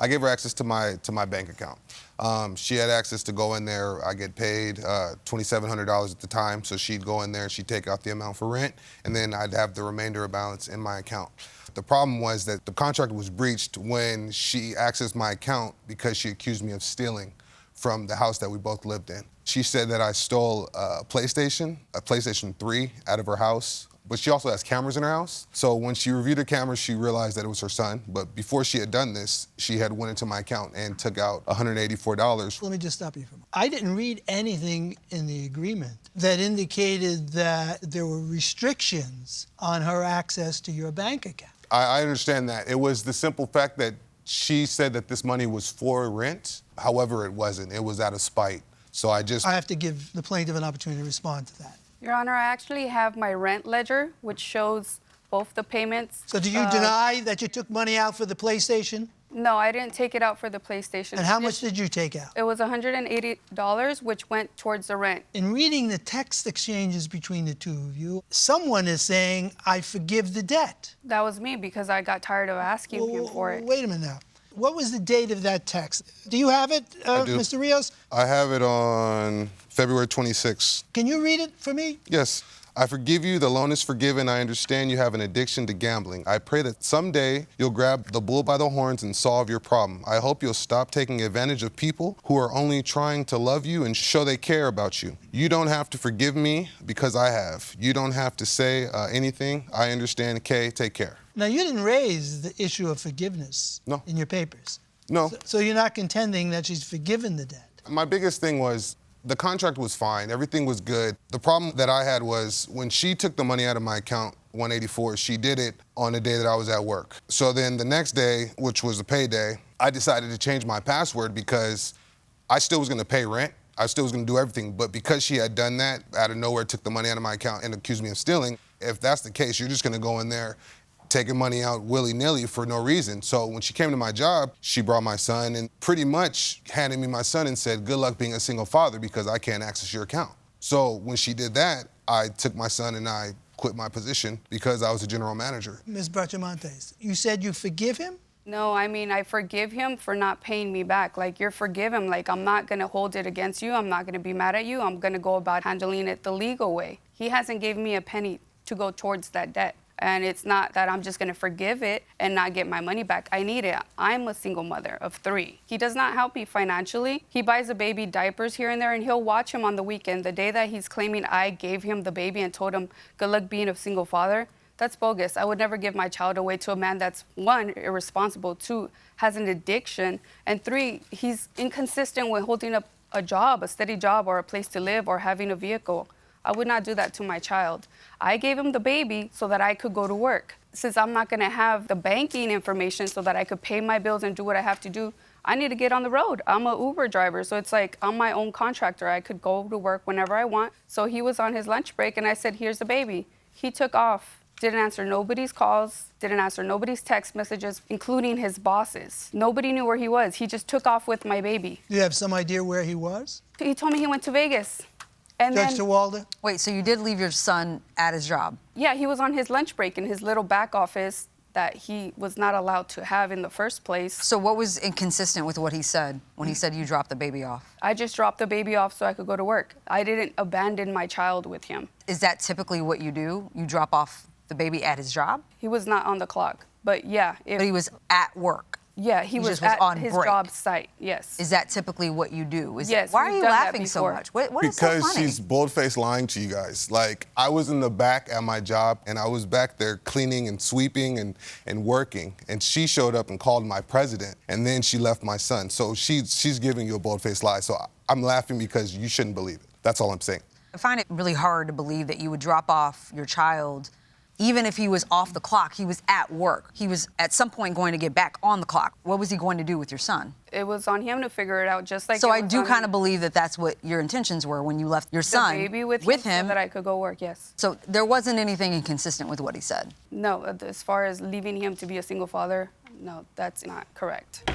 I gave her access to my bank account. She had access to go in there. I get paid $2,700 at the time, so she'd go in there, she'd take out the amount for rent, and then I'd have the remainder of balance in my account. The problem was that the contract was breached when she accessed my account because she accused me of stealing from the house that we both lived in. She said that I stole a PlayStation 3 out of her house, but she also has cameras in her house. So when she reviewed the cameras, she realized that it was her son. But before she had done this, she had went into my account and took out $184. Let me just stop you for a moment. I didn't read anything in the agreement that indicated that there were restrictions on her access to your bank account. I understand that. It was the simple fact that she said that this money was for rent. However, it wasn't. It was out of spite. So I have to give the plaintiff an opportunity to respond to that. Your Honor, I actually have my rent ledger, which shows both the payments. So do you deny that you took money out for the PlayStation? No, I didn't take it out for the PlayStation. And how much did you take out? It was $180, which went towards the rent. In reading the text exchanges between the two of you, someone is saying, I forgive the debt. That was me because I got tired of asking him for it. Wait a minute now. What was the date of that text? Do you have it, I do. Mr. Rios? I have it on February 26th. Can you read it for me? Yes. I forgive you, the loan is forgiven. I understand you have an addiction to gambling. I pray that someday you'll grab the bull by the horns and solve your problem. I hope you'll stop taking advantage of people who are only trying to love you and show they care about you. You don't have to forgive me because I have. You don't have to say anything. I understand. Kay, take care. Now, you didn't raise the issue of forgiveness in your papers. No. So you're not contending that she's forgiven the debt. My biggest thing was the contract was fine. Everything was good. The problem that I had was when she took the money out of my account, $184, she did it on the day that I was at work. So then the next day, which was a payday, I decided to change my password because I still was gonna pay rent. I still was gonna do everything, but because she had done that, out of nowhere took the money out of my account and accused me of stealing, if that's the case, you're just gonna go in there taking money out willy-nilly for no reason. So when she came to my job, she brought my son and pretty much handed me my son and said, good luck being a single father because I can't access your account. So when she did that, I took my son and I quit my position because I was a general manager. Ms. Bracamontes, you said you forgive him? No, I mean, I forgive him for not paying me back. Like, you're forgiven. Like, I'm not going to hold it against you. I'm not going to be mad at you. I'm going to go about handling it the legal way. He hasn't given me a penny to go towards that debt. And it's not that I'm just gonna forgive it and not get my money back. I need it. I'm a single mother of 3. He does not help me financially. He buys the baby diapers here and there, and he'll watch him on the weekend. The day that he's claiming I gave him the baby and told him, good luck being a single father, that's bogus. I would never give my child away to a man that's, 1, irresponsible, 2, has an addiction, and 3, he's inconsistent with holding up a job, a steady job, or a place to live, or having a vehicle. I would not do that to my child. I gave him the baby so that I could go to work. Since I'm not gonna have the banking information so that I could pay my bills and do what I have to do, I need to get on the road. I'm an Uber driver, so it's like I'm my own contractor. I could go to work whenever I want. So he was on his lunch break and I said, here's the baby. He took off, didn't answer nobody's calls, didn't answer nobody's text messages, including his bosses. Nobody knew where he was. He just took off with my baby. Do you have some idea where he was? He told me he went to Vegas. And Judge Tewalda? Wait, so you did leave your son at his job? Yeah, he was on his lunch break in his little back office that he was not allowed to have in the first place. So what was inconsistent with what he said when he said you dropped the baby off? I just dropped the baby off so I could go to work. I didn't abandon my child with him. Is that typically what you do? You drop off the baby at his job? He was not on the clock, but yeah. But he was at work? Yeah, he was at on his break. job site, yes. Is that typically what you do? Yes. Why are you laughing so much? What is so funny? Because she's bold-faced lying to you guys. Like, I was in the back at my job, and I was back there cleaning and sweeping and working, and she showed up and called my president, and then she left my son. So she's giving you a bold-faced lie. So I'm laughing because you shouldn't believe it. That's all I'm saying. I find it really hard to believe that you would drop off your child. Even if he was off the clock, he was at work. He was at some point going to get back on the clock. What was he going to do with your son? It was on him to figure it out, just like. So I do kind of believe that that's what your intentions were when you left your son the baby with him so that I could go work, yes. So there wasn't anything inconsistent with what he said? No, as far as leaving him to be a single father, no, that's not correct.